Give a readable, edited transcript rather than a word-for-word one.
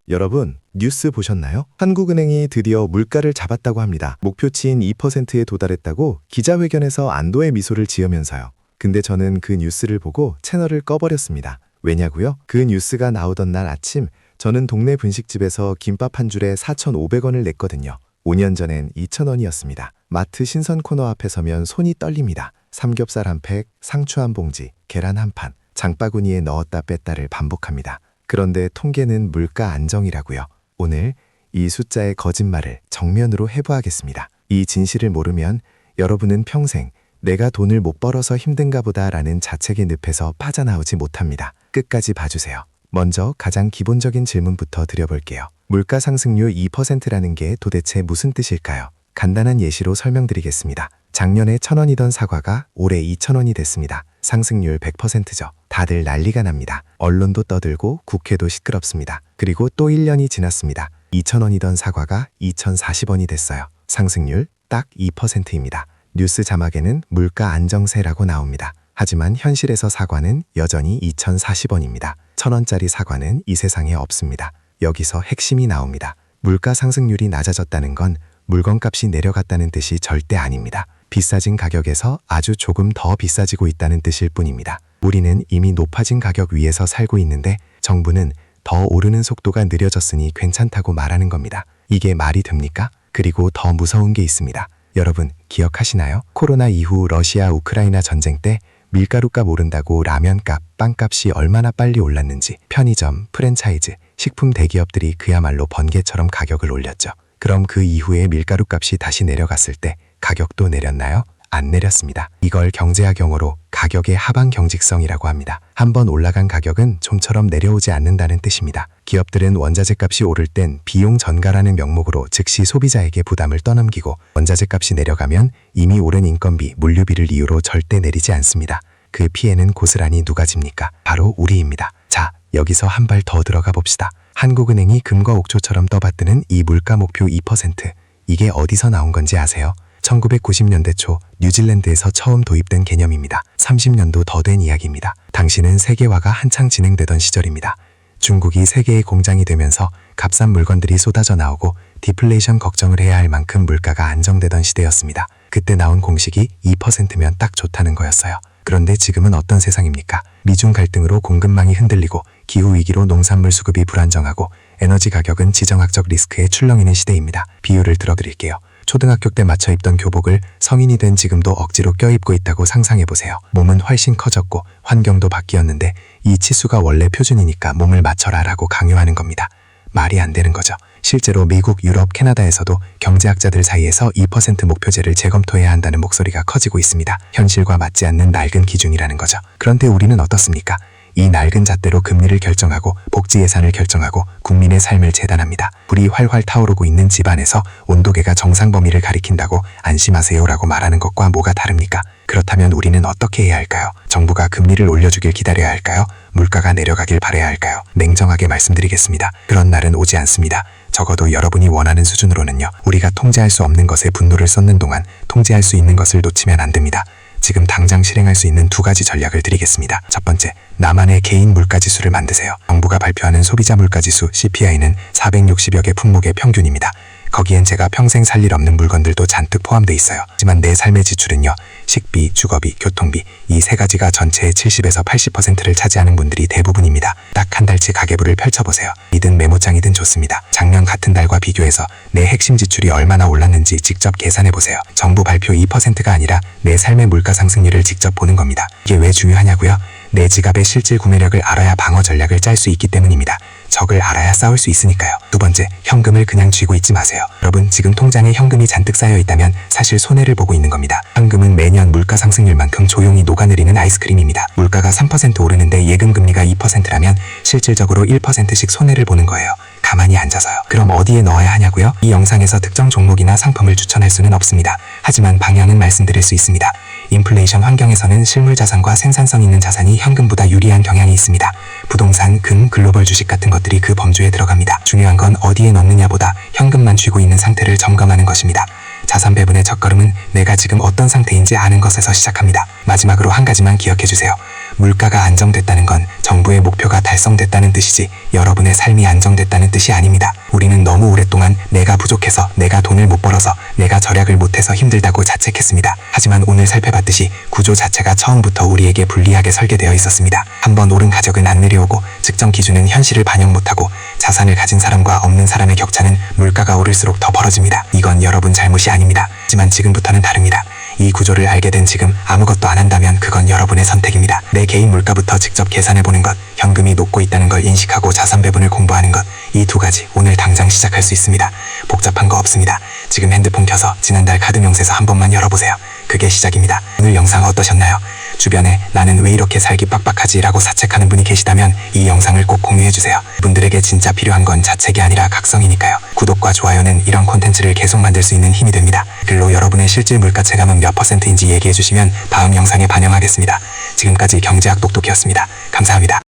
여러분, 뉴스 보셨나요? 한국은행이 드디어 물가를 잡았다고 합니다. 목표치인 2%에 도달했다고 기자회견에서 안도의 미소를 지으면서요. 근데 저는 그 뉴스를 보고 채널을 꺼버렸습니다. 왜냐고요? 그 뉴스가 나오던 날 아침, 저는 동네 분식집에서 김밥 한 줄에 4,500원을 냈거든요. 5년 전엔 2,000원이었습니다. 마트 신선 코너 앞에 서면 손이 떨립니다. 삼겹살 한 팩, 상추 한 봉지, 계란 한 판, 장바구니에 넣었다 뺐다를 반복합니다. 그런데 통계는 물가 안정이라고요. 오늘 이 숫자의 거짓말을 정면으로 해부하겠습니다. 이 진실을 모르면 여러분은 평생 내가 돈을 못 벌어서 힘든가 보다라는 자책의 늪에서 빠져나오지 못합니다. 끝까지 봐주세요. 먼저 가장 기본적인 질문부터 드려볼게요. 물가 상승률 2%라는 게 도대체 무슨 뜻일까요? 간단한 예시로 설명드리겠습니다. 작년에 1,000원이던 사과가 올해 2,000원이 됐습니다. 상승률 100%죠. 다들 난리가 납니다. 언론도 떠들고 국회도 시끄럽습니다. 그리고 또 1년이 지났습니다. 2,000원이던 사과가 2,040원이 됐어요. 상승률 딱 2%입니다. 뉴스 자막에는 물가 안정세라고 나옵니다. 하지만 현실에서 사과는 여전히 2,040원입니다. 1,000원짜리 사과는 이 세상에 없습니다. 여기서 핵심이 나옵니다. 물가 상승률이 낮아졌다는 건 물건값이 내려갔다는 뜻이 절대 아닙니다. 비싸진 가격에서 아주 조금 더 비싸지고 있다는 뜻일 뿐입니다. 우리는 이미 높아진 가격 위에서 살고 있는데 정부는 더 오르는 속도가 느려졌으니 괜찮다고 말하는 겁니다. 이게 말이 됩니까? 그리고 더 무서운 게 있습니다. 여러분 기억하시나요? 코로나 이후 러시아 우크라이나 전쟁 때 밀가루값 오른다고 라면값, 빵값이 얼마나 빨리 올랐는지 편의점, 프랜차이즈, 식품 대기업들이 그야말로 번개처럼 가격을 올렸죠. 그럼 그 이후에 밀가루값이 다시 내려갔을 때 가격도 내렸나요? 안 내렸습니다. 이걸 경제학 용어로 가격의 하방 경직성이라고 합니다. 한번 올라간 가격은 좀처럼 내려오지 않는다는 뜻입니다. 기업들은 원자재 값이 오를 땐 비용 전가라는 명목으로 즉시 소비자에게 부담을 떠넘기고 원자재 값이 내려가면 이미 오른 인건비, 물류비를 이유로 절대 내리지 않습니다. 그 피해는 고스란히 누가 집니까? 바로 우리입니다. 자, 여기서 한 발 더 들어가 봅시다. 한국은행이 금과 옥조처럼 떠받드는 이 물가 목표 2%, 이게 어디서 나온 건지 아세요? 1990년대 초 뉴질랜드에서 처음 도입된 개념입니다. 30년도 더 된 이야기입니다. 당시는 세계화가 한창 진행되던 시절입니다. 중국이 세계의 공장이 되면서 값싼 물건들이 쏟아져 나오고 디플레이션 걱정을 해야 할 만큼 물가가 안정되던 시대였습니다. 그때 나온 공식이 2%면 딱 좋다는 거였어요. 그런데 지금은 어떤 세상입니까? 미중 갈등으로 공급망이 흔들리고 기후위기로 농산물 수급이 불안정하고 에너지 가격은 지정학적 리스크에 출렁이는 시대입니다. 비유를 들어드릴게요. 초등학교 때 맞춰 입던 교복을 성인이 된 지금도 억지로 껴입고 있다고 상상해보세요. 몸은 훨씬 커졌고 환경도 바뀌었는데 이 치수가 원래 표준이니까 몸을 맞춰라 라고 강요하는 겁니다. 말이 안 되는 거죠. 실제로 미국, 유럽, 캐나다에서도 경제학자들 사이에서 2% 목표제를 재검토해야 한다는 목소리가 커지고 있습니다. 현실과 맞지 않는 낡은 기준이라는 거죠. 그런데 우리는 어떻습니까? 이 낡은 잣대로 금리를 결정하고 복지 예산을 결정하고 국민의 삶을 재단합니다. 불이 활활 타오르고 있는 집안에서 온도계가 정상 범위를 가리킨다고 안심하세요라고 말하는 것과 뭐가 다릅니까? 그렇다면 우리는 어떻게 해야 할까요? 정부가 금리를 올려주길 기다려야 할까요? 물가가 내려가길 바라야 할까요? 냉정하게 말씀드리겠습니다. 그런 날은 오지 않습니다. 적어도 여러분이 원하는 수준으로는요. 우리가 통제할 수 없는 것에 분노를 쏟는 동안 통제할 수 있는 것을 놓치면 안 됩니다. 지금 당장 실행할 수 있는 두 가지 전략을 드리겠습니다. 첫 번째, 나만의 개인 물가지수를 만드세요. 정부가 발표하는 소비자 물가지수 CPI는 460여 개 품목의 평균입니다. 거기엔 제가 평생 살 일 없는 물건들도 잔뜩 포함돼 있어요. 하지만 내 삶의 지출은요. 식비, 주거비, 교통비 이 세 가지가 전체의 70에서 80%를 차지하는 분들이 대부분입니다. 딱 한 달치 가계부를 펼쳐보세요. 이든 메모장이든 좋습니다. 작년 같은 달과 비교해서 내 핵심 지출이 얼마나 올랐는지 직접 계산해보세요. 정부 발표 2%가 아니라 내 삶의 물가 상승률을 직접 보는 겁니다. 이게 왜 중요하냐고요? 내 지갑의 실질 구매력을 알아야 방어 전략을 짤 수 있기 때문입니다. 적을 알아야 싸울 수 있으니까요. 두 번째, 현금을 그냥 쥐고 있지 마세요. 여러분, 지금 통장에 현금이 잔뜩 쌓여 있다면 사실 손해를 보고 있는 겁니다. 현금은 매년 물가 상승률만큼 조용히 녹아내리는 아이스크림입니다. 물가가 3% 오르는데 예금 금리가 2%라면 실질적으로 1%씩 손해를 보는 거예요. 가만히 앉아서요. 그럼 어디에 넣어야 하냐고요? 이 영상에서 특정 종목이나 상품을 추천할 수는 없습니다. 하지만 방향은 말씀드릴 수 있습니다. 인플레이션 환경에서는 실물 자산과 생산성 있는 자산이 현금보다 유리한 경향이 있습니다. 부동산, 금, 글로벌 주식 같은 것들이 그 범주에 들어갑니다. 중요한 건 어디에 넣느냐보다 현금만 쥐고 있는 상태를 점검하는 것입니다. 자산 배분의 첫걸음은 내가 지금 어떤 상태인지 아는 것에서 시작합니다. 마지막으로 한 가지만 기억해주세요. 물가가 안정됐다는 건 정부의 목표가 달성됐다는 뜻이지 여러분의 삶이 안정됐다는 뜻이 아닙니다. 우리는 너무 오랫동안 내가 부족해서, 내가 돈을 못 벌어서, 내가 절약을 못해서 힘들다고 자책했습니다. 하지만 오늘 살펴봤듯이 구조 자체가 처음부터 우리에게 불리하게 설계되어 있었습니다. 한번 오른 가격은 안 내려오고 측정 기준은 현실을 반영 못하고 자산을 가진 사람과 없는 사람의 격차는 물가가 오를수록 더 벌어집니다. 이건 여러분 잘못이 아닙니다. 하지만 지금부터는 다릅니다. 이 구조를 알게 된 지금 아무것도 안 한다면 그건 여러분의 선택입니다. 내 개인 물가부터 직접 계산해보는 것, 현금이 녹고 있다는 걸 인식하고 자산 배분을 공부하는 것, 이 두 가지 오늘 당장 시작할 수 있습니다. 복잡한 거 없습니다. 지금 핸드폰 켜서 지난달 카드 명세서 한 번만 열어보세요. 그게 시작입니다. 오늘 영상 어떠셨나요? 주변에 나는 왜 이렇게 살기 빡빡하지 라고 사책하는 분이 계시다면 이 영상을 꼭 공유해주세요. 분들에게 진짜 필요한 건 자책이 아니라 각성이니까요. 구독과 좋아요는 이런 콘텐츠를 계속 만들 수 있는 힘이 됩니다. 글로 여러분의 실질 물가 체감은 몇 %인지 얘기해주시면 다음 영상에 반영하겠습니다. 지금까지 경제학 똑똑이었습니다. 감사합니다.